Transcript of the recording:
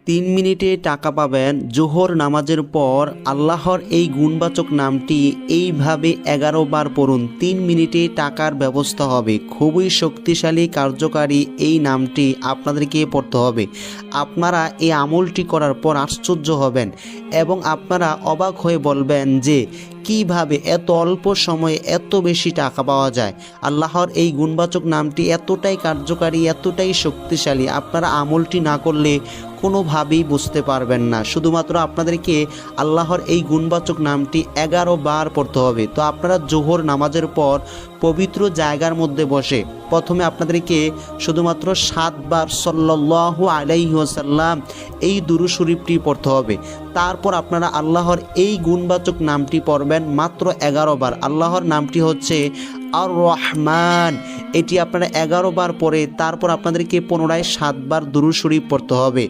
3 মিনিটে টাকা পাবেন। জোহর নামাজের পর আল্লাহর এই গুণবাচক নামটি এইভাবে 11 বার পড়ুন। 3 মিনিটে টাকার ব্যবস্থা হবে। খুবই শক্তিশালী কার্যকারী এই নামটি আপনাদেরকে পড়তে হবে। আপনারা এই আমলটি করার পর আশ্চর্য হবেন এবং আপনারা অবাক হয়ে বলবেন যে কিভাবে এত অল্প সময়ে এত বেশি টাকা পাওয়া যায়। আল্লাহর এই গুণবাচক নামটি এতটাই কার্যকারী, এতটাই শক্তিশালী, আপনারা আমলটি না করলে কোনোভাবেই বুঝতে পারবেন না। শুধুমাত্র আপনাদেরকে আল্লাহর এই গুণবাচক নামটি 11 বার পড়তে হবে। তো আপনারা জোহর নামাজের পর পবিত্র জায়গার মধ্যে বসে প্রথমে আপনাদেরকে শুধুমাত্র 7 বার সাল্লাল্লাহু আলাইহি ওয়াসাল্লাম এই দুরূদ শরীফটি পড়তে হবে। তারপর আপনারা আল্লাহর এই গুণবাচক নামটি পড়বেন মাত্র 11 বার। আল্লাহর নামটি হচ্ছে আর রহমান। এটি আপনারা 11 বার পরে তারপর আপনাদেরকে পুনরায় 7 বার দুরূদ শরীফ পড়তে হবে।